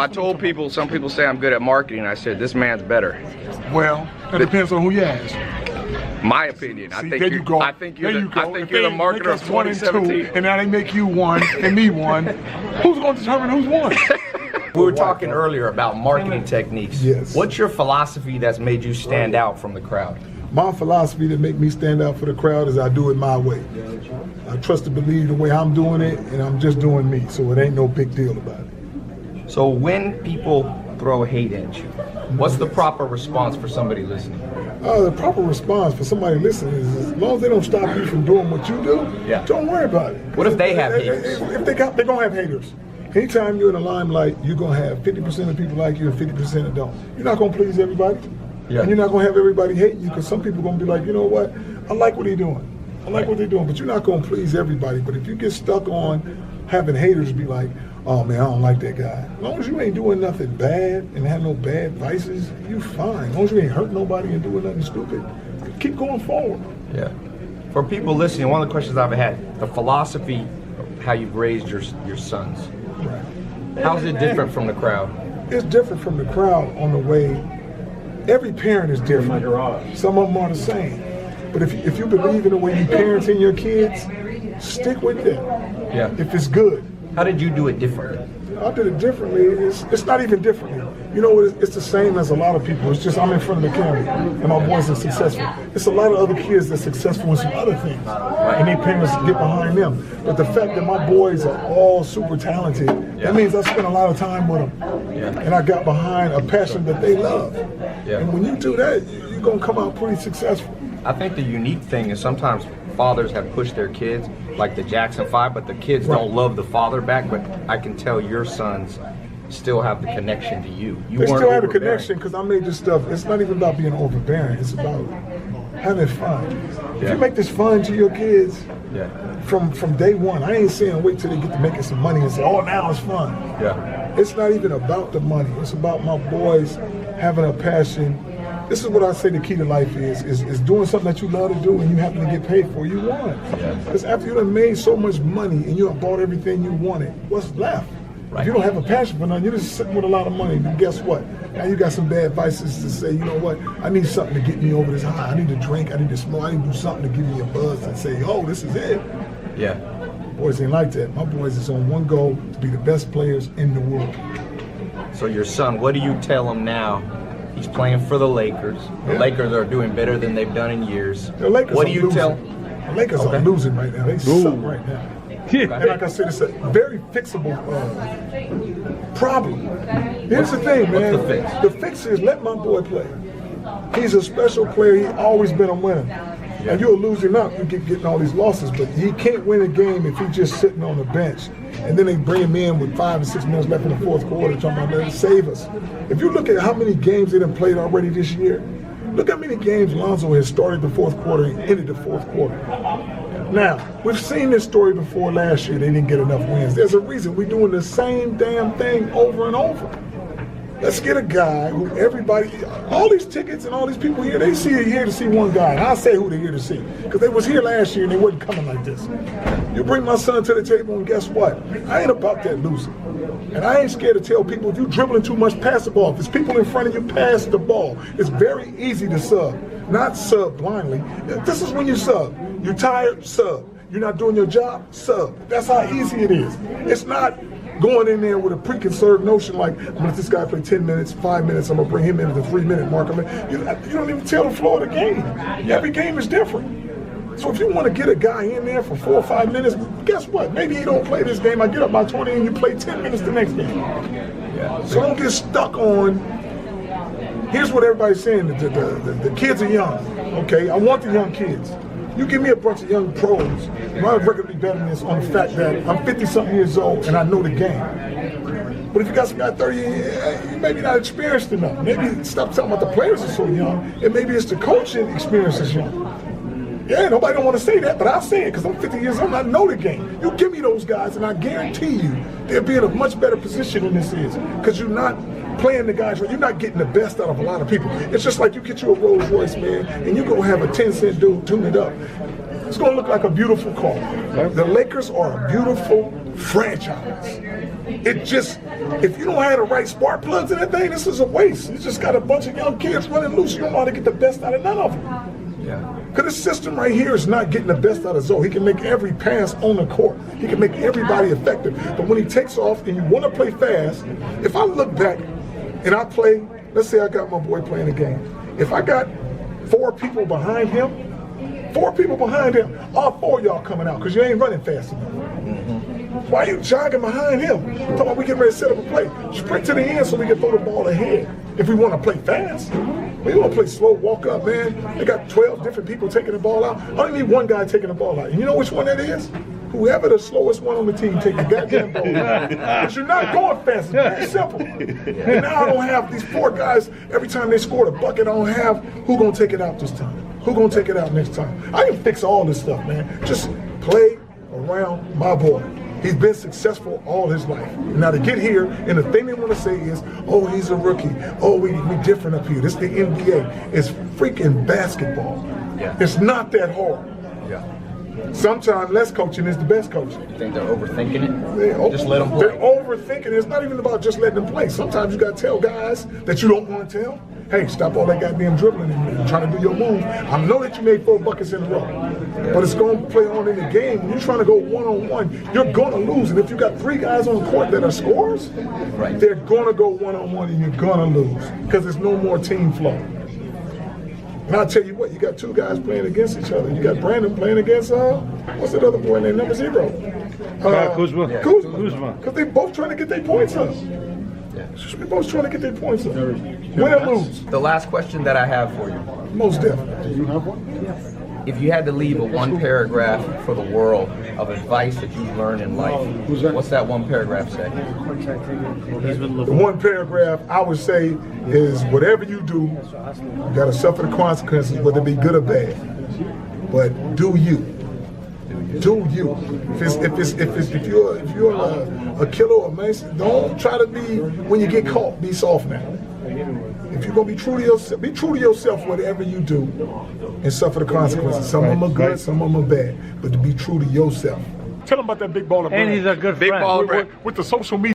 I told people, some people say I'm good at marketing. I said, this man's better. Well, that depends on who you ask. My opinion. See, there you go. I think you're the marketer of 2017. And now they make you one and me one. Who's going to determine who's one? We were talking earlier about marketing techniques. Yes. What's your philosophy that's made you stand out from the crowd? My philosophy that make me stand out for the crowd is I do it my way. I trust and believe the way I'm doing it, and I'm just doing me, so it ain't no big deal about it. So when people throw hate at you, what's the proper response for somebody listening? The proper response for somebody listening is, as long as they don't stop you from doing what you do, don't worry about it. What if they have haters? If they're going to have haters. Anytime you're in the limelight, you're going to have 50% of people like you and 50% that don't. You're not going to please everybody. Yeah. And you're not going to have everybody hate you, because some people are going to be like, you know what, I like what they're doing. I like what they're doing, but you're not going to please everybody. But if you get stuck on having haters be like, oh man, I don't like that guy. As long as you ain't doing nothing bad and have no bad vices, you fine. As long as you ain't hurt nobody and doing nothing stupid, keep going forward. Yeah. For people listening, one of the questions I've had, the philosophy of how you've raised your sons. Right. How's it different from the crowd? It's different from the crowd on the way. Every parent is different. Some of them are the same. But if you believe in the way you parenting your kids, stick with it. Yeah. If it's good. How did you do it differently? I did it differently. It's not even differently. You know, it's the same as a lot of people. It's just I'm in front of the camera and my boys are successful. It's a lot of other kids that's successful in some other things, and their parents get behind them. But the fact that my boys are all super talented, that means I spent a lot of time with them, and I got behind a passion that they love. And when you do that, you're gonna come out pretty successful. I think the unique thing is sometimes fathers have pushed their kids, like the Jackson 5, but the kids don't love the father back. But I can tell your sons still have the connection to you. They still have a connection, because I made this stuff. It's not even about being overbearing. It's about having fun. If you make this fun to your kids from day one, I ain't saying wait till they get to making some money and say, oh, now it's fun. It's not even about the money. It's about my boys having a passion. This is what I say the key to life is doing something that you love to do and you happen to get paid for. You won. Because after you done made so much money and you have bought everything you wanted, what's left? If you don't have a passion for nothing, you're just sitting with a lot of money. And guess what? Now you got some bad vices to say, you know what? I need something to get me over this high. I need to drink. I need to smoke. I need to do something to give me a buzz and say, oh, this is it. Boys ain't like that. My boys is on one goal, to be the best players in the world. So your son, what do you tell him now? He's playing for the Lakers. The Lakers are doing better than they've done in years. The Lakers what do you tell? The Lakers are losing right now. They suck right now. And like I said, it's a very fixable problem. Here's the thing, man. What's the fix? The fix is let my boy play. He's a special player. He's always been a winner. And you'll lose him out. You keep getting all these losses, but he can't win a game if he's just sitting on the bench. And then they bring him in with 5 or 6 minutes left in the fourth quarter, talking about, man, save us. If you look at how many games they done played already this year, look how many games Lonzo has started the fourth quarter and ended the fourth quarter. Now, we've seen this story before last year. They didn't get enough wins. There's a reason. We're doing the same damn thing over and over. Let's get a guy who everybody, all these tickets and all these people here, they see it here to see one guy. And I'll say who they're here to see, because they was here last year and they wasn't coming like this. You bring my son to the table and guess what? I ain't about that losing. And I ain't scared to tell people, if you're dribbling too much, pass the ball. If there's people in front of you, pass the ball. It's very easy to sub, not sub blindly. This is when you sub. You're tired, sub. You're not doing your job, sub. That's how easy it is. It's not going in there with a preconceived notion like, I'm gonna let this guy play 10 minutes, 5 minutes, I'm gonna bring him in at the 3-minute mark. You don't even tell the floor of the game. Every game is different. So if you want to get a guy in there for 4 or 5 minutes, guess what? Maybe he don't play this game, I get up by 20 and you play 10 minutes the next game. So don't get stuck on, here's what everybody's saying, the kids are young. Okay, I want the young kids. You give me a bunch of young pros, my record be better than this on the fact that I'm 50-something years old and I know the game. But if you got some guy 30, you maybe not experienced enough. Maybe stop talking about the players are so young, and maybe it's the coaching experience is young. Yeah, nobody don't want to say that, but I'll say it because I'm 50 years old and I know the game. You give me those guys and I guarantee you they'll be in a much better position than this is, because you're not playing the guys, you're not getting the best out of a lot of people. It's just like you get you a Rolls Royce, man, and you go have a 10-cent dude tune it up. It's going to look like a beautiful car. The Lakers are a beautiful franchise. it just, if you don't have the right spark plugs in that thing, this is a waste. You just got a bunch of young kids running loose. You don't know how to get the best out of none of them. Yeah. Because this system right here is not getting the best out of Zoe. He can make every pass on the court. He can make everybody effective. But when he takes off and you want to play fast, if I look back and I play, let's say I got my boy playing a game. If I got 4 people behind him, all 4 of y'all coming out because you ain't running fast enough. Why are you jogging behind him? Talking about we get ready to set up a play. Sprint to the end so we can throw the ball ahead. If we want to play fast, we want to play slow, walk up, man. They got 12 different people taking the ball out. I only need one guy taking the ball out. And you know which one that is? Whoever the slowest one on the team take the goddamn ball out. But you're not going fast. It's very simple. And now I don't have these 4 guys. Every time they score a bucket, I don't have who gonna take it out this time. Who gonna take it out next time? I can fix all this stuff, man. Just play around my boy. He's been successful all his life. Now to get here, and the thing they want to say is, oh, he's a rookie. Oh, we different up here. This is the NBA. It's freaking basketball. Yeah. It's not that hard. Yeah. Sometimes less coaching is the best coaching. You think they're overthinking it? Just let them play. They're overthinking it. It's not even about just letting them play. Sometimes you got to tell guys that you don't want to tell, hey, stop all that goddamn dribbling and trying to do your move. I know that you made 4 buckets in a row, but it's going to play on in the game. When you're trying to go one-on-one, you're going to lose. And if you got 3 guys on the court that are scorers, they're going to go one-on-one and you're going to lose because there's no more team flow. And I'll tell you what, you got 2 guys playing against each other. You got Brandon playing against, what's that other boy named number 0? Kuzma. Kuzma. Because they both trying to get their points up. Yeah. We're both trying to get their points up. Win or lose. The last question that I have for you. Most definitely. Do you have one? If you had to leave a 1 paragraph for the world of advice that you've learned in life, what's that 1 paragraph say? The 1 paragraph I would say is whatever you do, you got to suffer the consequences, whether it be good or bad. But do you. Do you. If you're a killer or a mason, don't try to be, when you get caught, be soft now. If you're gonna be true to yourself, whatever you do, and suffer the consequences. Some of them are good, some of them are bad, but to be true to yourself. Tell them about that big baller brand. And he's a good Big friend. baller brand. With the social media.